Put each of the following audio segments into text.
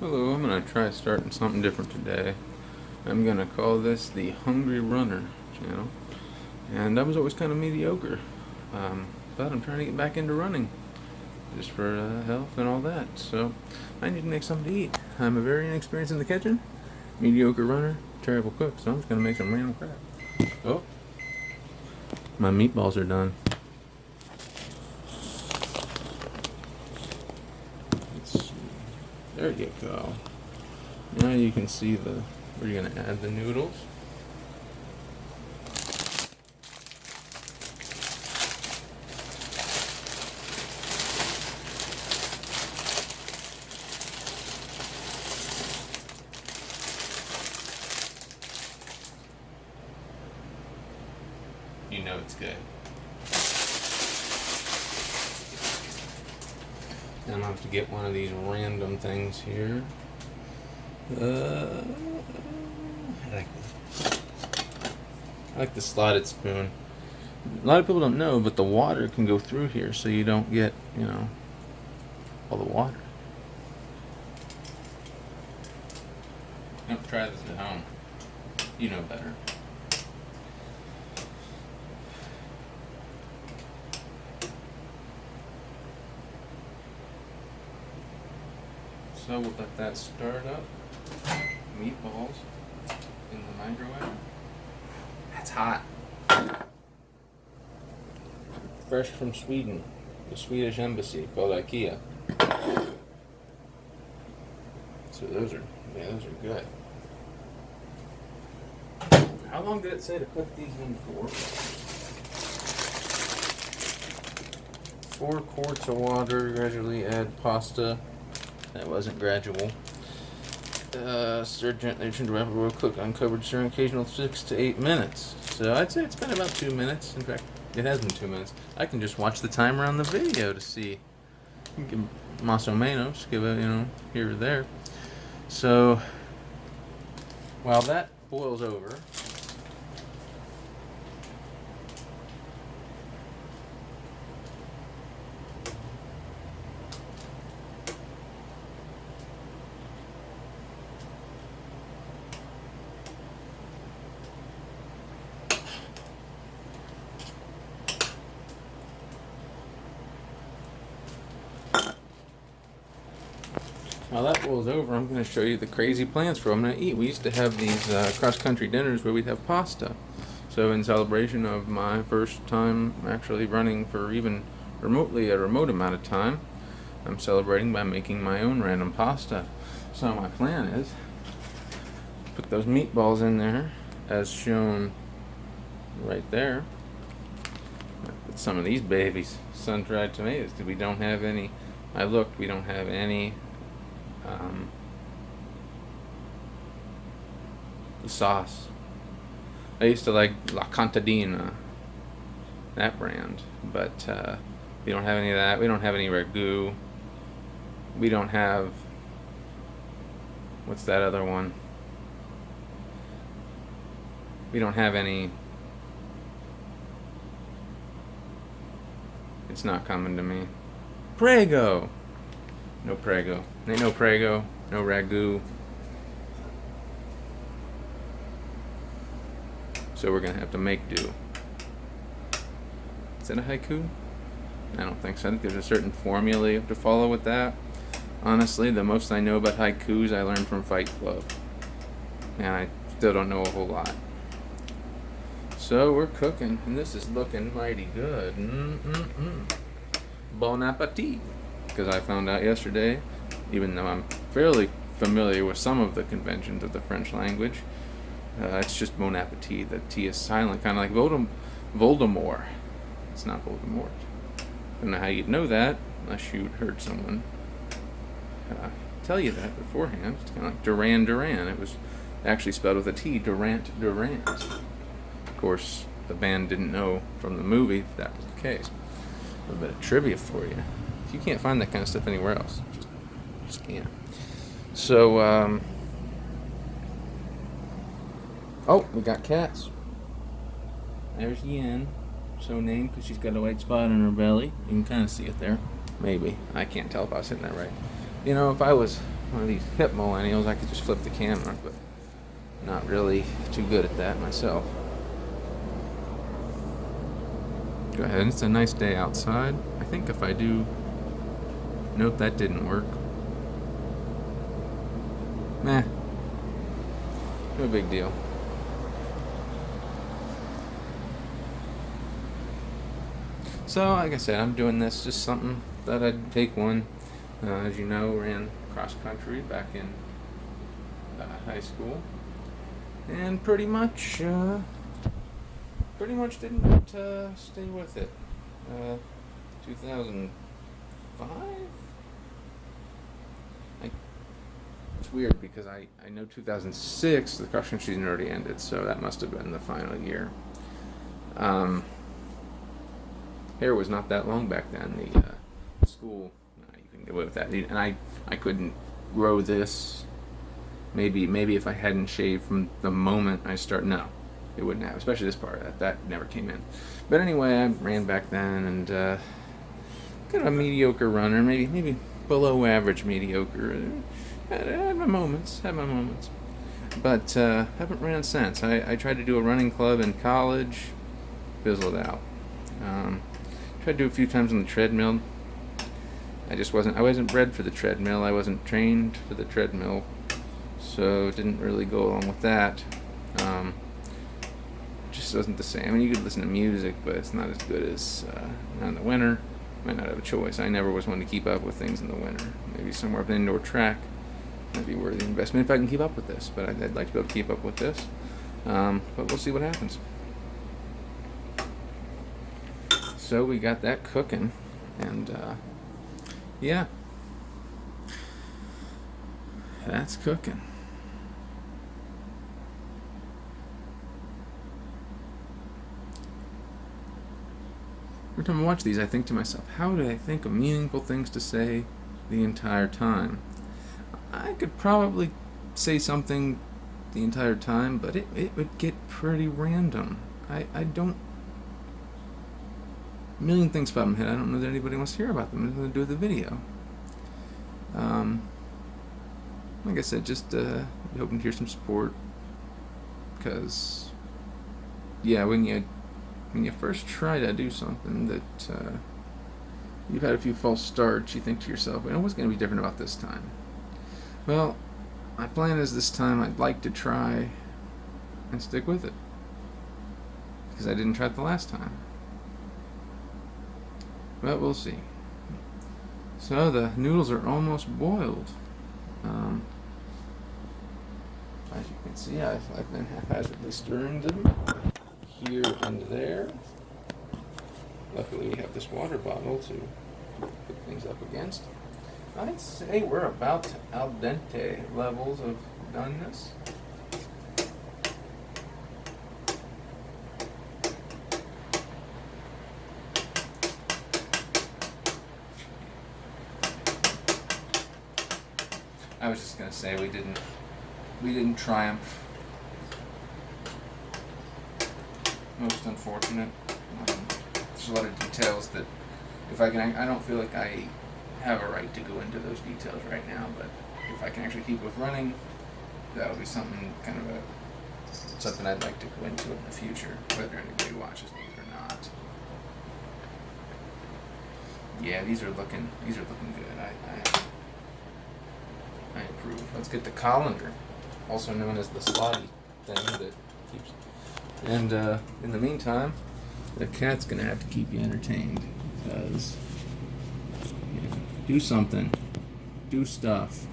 Hello, I'm going to try starting something different today. I'm going to call this the Hungry Runner channel. And I was always kind of mediocre. But I'm trying to get back into running. Just for health and all that. So I need to make something to eat. I'm a very inexperienced in the kitchen. Mediocre runner, terrible cook. So I'm just going to make some random crap. Oh, my meatballs are done. Let's see. There you go. Now you can see where you're going to add the noodles. You know it's good. Then I'll have to get one of these random things here. I like the slotted spoon. A lot of people don't know, but the water can go through here, so you don't get, all the water. Don't try this at home. You know better. So we'll let that start up. Meatballs in the microwave. That's hot. Fresh from Sweden, the Swedish embassy called IKEA. So those are good. How long did it say to cook these in for? 4 quarts of water, gradually add pasta. That wasn't gradual. Stir gently to rapidly cook uncovered, stir occasional 6 to 8 minutes. So I'd say it's been about 2 minutes. In fact, it has been 2 minutes. I can just watch the timer on the video to see. Give más o menos, give it, here or there. So while that boils over, I'm going to show you the crazy plans for what I'm going to eat. We used to have these cross-country dinners where we'd have pasta. So in celebration of my first time actually running for even remotely a remote amount of time, I'm celebrating by making my own random pasta. So my plan is put those meatballs in there as shown right there. Put some of these babies, sun-dried tomatoes, because we don't have any. I looked, we don't have any sauce. I used to like La Contadina, that brand, but we don't have any of that. We don't have any ragu. We don't have, what's that other one? We don't have any. It's not coming to me. Prego. No Prego. Ain't no Prego. No ragu. So we're gonna have to make do. Is that a haiku? I don't think so. I think there's a certain formula you have to follow with that. Honestly, the most I know about haikus I learned from Fight Club. And I still don't know a whole lot. So we're cooking, and this is looking mighty good. Bon appetit. Because I found out yesterday, even though I'm fairly familiar with some of the conventions of the French language, it's just bon appetit. The T is silent, kind of like Voldemort. It's not Voldemort. I don't know how you'd know that unless you'd heard someone tell you that beforehand. It's kind of like Duran Duran. It was actually spelled with a T, Durant Durant. Of course, the band didn't know from the movie that was the case. A little bit of trivia for you. You can't find that kind of stuff anywhere else. Just can't. So, oh, we got cats. There's Yen, so named because she's got a white spot on her belly. You can kind of see it there. Maybe. I can't tell if I was hitting that right. If I was one of these hip millennials, I could just flip the camera, but not really too good at that myself. Go ahead, it's a nice day outside. I think if I do... Nope, that didn't work. Meh. No big deal. So, like I said, I'm doing this just something that I'd take one. As you know, ran cross country back in high school, and pretty much didn't stay with it. 2005. It's weird because I know 2006 the cross country season already ended, so that must have been the final year. Hair was not that long back then. The school, you couldn't get away with that, and I couldn't grow this. Maybe if I hadn't shaved from the moment I started, no, it wouldn't have. Especially this part that never came in. But anyway, I ran back then, and kind of a mediocre runner, maybe below average mediocre. Had my moments, but haven't ran since. I tried to do a running club in college, fizzled out. Tried to do it a few times on the treadmill. I wasn't bred for the treadmill. I wasn't trained for the treadmill, so it didn't really go along with that. Just wasn't the same. I mean, you could listen to music, but it's not as good as not in the winter. Might not have a choice. I never was one to keep up with things in the winter. Maybe somewhere up an indoor track might be worth the investment if I can keep up with this. But I'd like to be able to keep up with this. But we'll see what happens. So we got that cooking, and yeah, that's cooking. Every time I watch these, I think to myself, how do I think of meaningful things to say the entire time? I could probably say something the entire time, but it would get pretty random. I don't... A million things pop in my head. I don't know that anybody wants to hear about them. I'm going to do the video. Like I said, just hoping to hear some support, because yeah, when you first try to do something that you've had a few false starts, you think to yourself, what's going to be different about this time? Well, my plan is this time I'd like to try and stick with it, because I didn't try it the last time. But we'll see. So the noodles are almost boiled. As you can see, I've been haphazardly stirring them here and there. Luckily we have this water bottle to put things up against. I'd say we're about al dente levels of doneness. I was just gonna say we didn't triumph. Most unfortunate. There's a lot of details that I don't feel like I have a right to go into those details right now, but if I can actually keep with running, that'll be something something I'd like to go into in the future, whether anybody watches these or not. Yeah, these are looking good. I approve. Let's get the colander, also known as the slotty thing that keeps. And in the meantime, the cat's gonna have to keep you entertained, because do something, do stuff.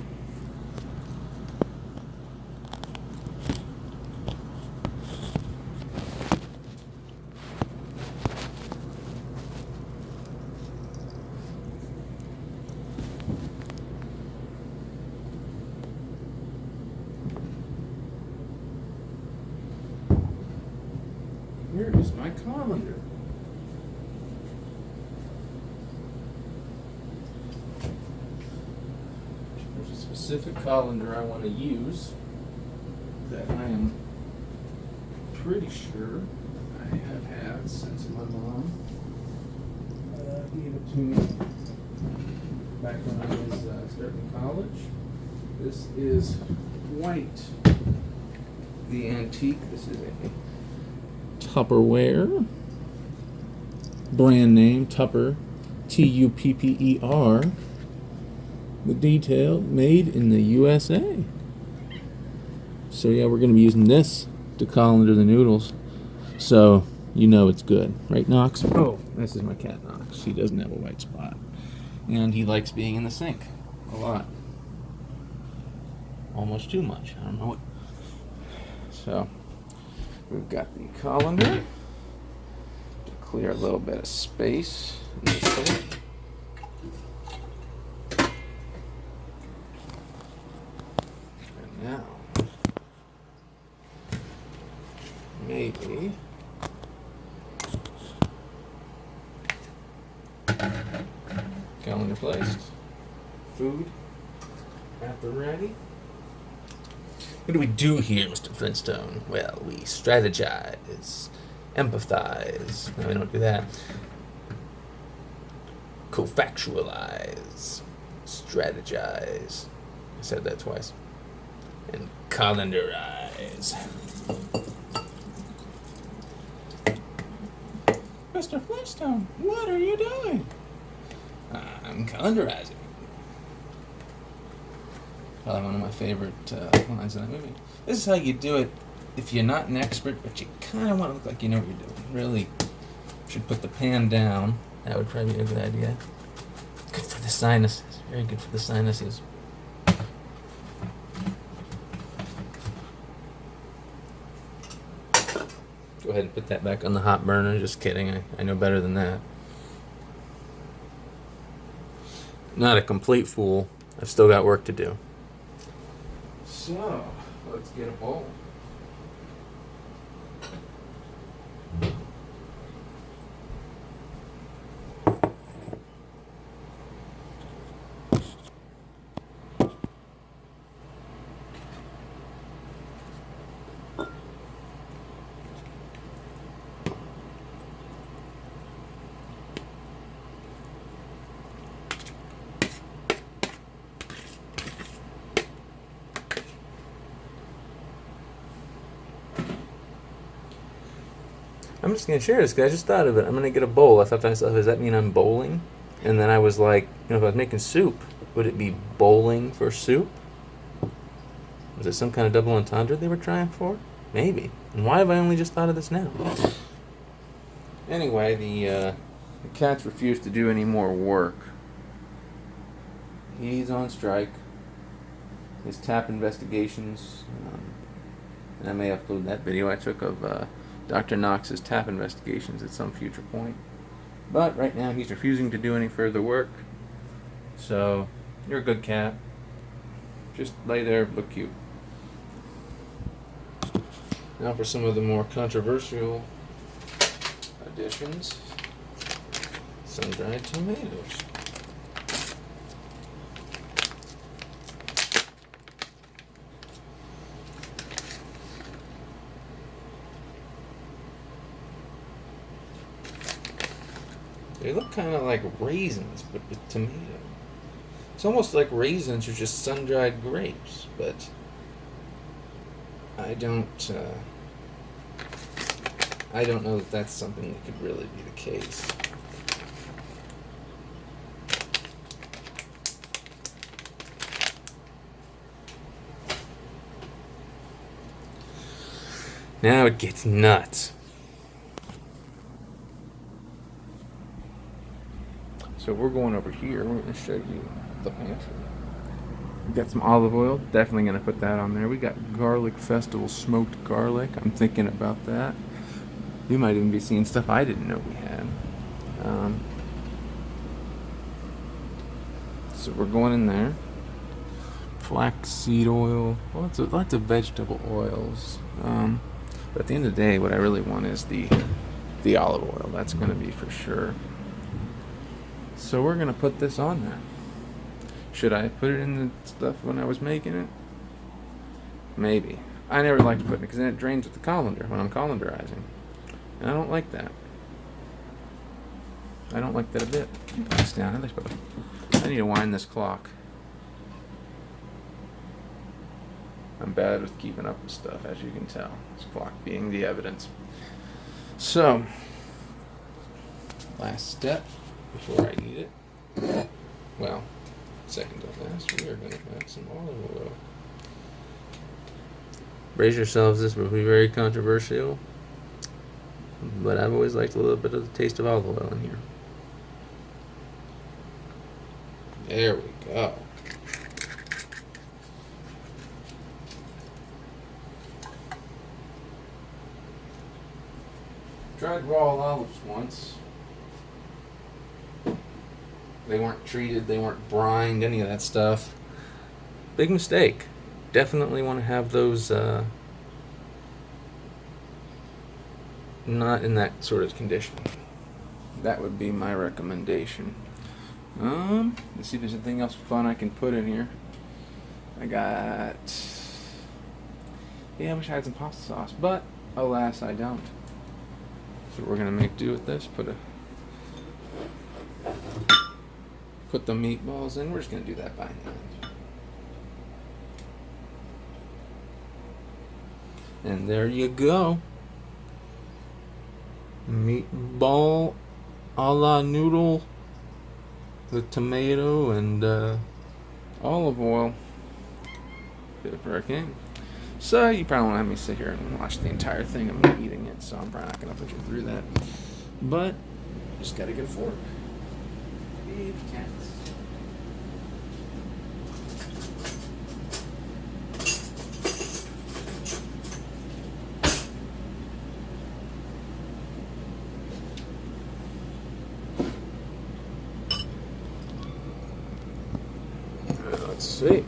Where is my colander? There's a specific colander I want to use that I am pretty sure I have had since my mom gave it to me back when I was starting college. This is white. The antique. This is a Tupperware. Brand name Tupper. Tupper. The detail made in the USA. So yeah, we're going to be using this to colander the noodles. So you know it's good. Right, Knox? Oh, this is my cat, Knox. He doesn't have a white spot. And he likes being in the sink a lot. Almost too much. I don't know what. So we've got the colander to clear a little bit of space in the sink. And now, maybe calendar placed. Food at the ready. What do we do here, Mr. Flintstone? Well, we strategize, empathize. No, we don't do that. Co-factualize, strategize. I said that twice. And calendarize. Mr. Flintstone, what are you doing? I'm calendarizing. Probably one of my favorite lines in that movie. This is how you do it if you're not an expert, but you kind of want to look like you know what you're doing. Really should put the pan down. That would probably be a good idea. Good for the sinuses. Very good for the sinuses. Go ahead and put that back on the hot burner. Just kidding. I know better than that. Not a complete fool. I've still got work to do. So, let's get a bowl. I'm just going to share this because I just thought of it. I'm going to get a bowl. I thought to myself, does that mean I'm bowling? And then I was like, if I was making soup, would it be bowling for soup? Was it some kind of double entendre they were trying for? Maybe. And why have I only just thought of this now? Anyway, the cat's refused to do any more work. He's on strike. His tap investigations, and I may upload that video I took of Dr. Knox's tap investigations at some future point. But right now he's refusing to do any further work. So, you're a good cat. Just lay there, look cute. Now for some of the more controversial additions. Sun-dried tomatoes. They look kind of like raisins, but with tomato. It's almost like raisins are just sun-dried grapes, but I don't know that that's something that could really be the case. Now it gets nuts. So we're going over here. We're going to show you the pantry. We got some olive oil. Definitely going to put that on there. We got Garlic Festival smoked garlic. I'm thinking about that. You might even be seeing stuff I didn't know we had. So we're going in there. Flaxseed oil. Lots of vegetable oils. But at the end of the day, what I really want is the olive oil. That's going to be for sure. So we're going to put this on there. Should I put it in the stuff when I was making it? Maybe. I never liked putting it because then it drains with the colander when I'm colanderizing. And I don't like that. I don't like that a bit. Put this down. I need to wind this clock. I'm bad with keeping up with stuff, as you can tell. This clock being the evidence. So, last step before I eat it. Well, second to last, we are going to add some olive oil. Brace yourselves, this will be very controversial, but I've always liked a little bit of the taste of olive oil in here. There we go. Tried raw olives once. They weren't treated, they weren't brined, any of that stuff. Big mistake. Definitely want to have those not in that sort of condition. That would be my recommendation. Let's see if there's anything else fun I can put in here. I wish I had some pasta sauce, but alas, I don't. So we're gonna make do with this. Put the meatballs in. We're just gonna do that by hand. And there you go. Meatball a la noodle with tomato and olive oil. Good for a king. So you probably won't have me sit here and watch the entire thing of me eating it, so I'm probably not going to put you through that. But just got to get a fork. Big cats. Let's see.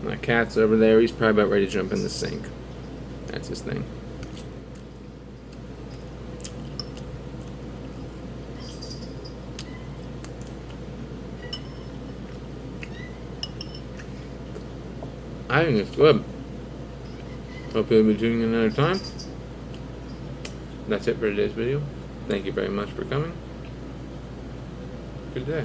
My cat's over there. He's probably about ready to jump in the sink. That's his thing. I think it's good. Hope you'll be tuning in another time. That's it for today's video. Thank you very much for coming. Good day.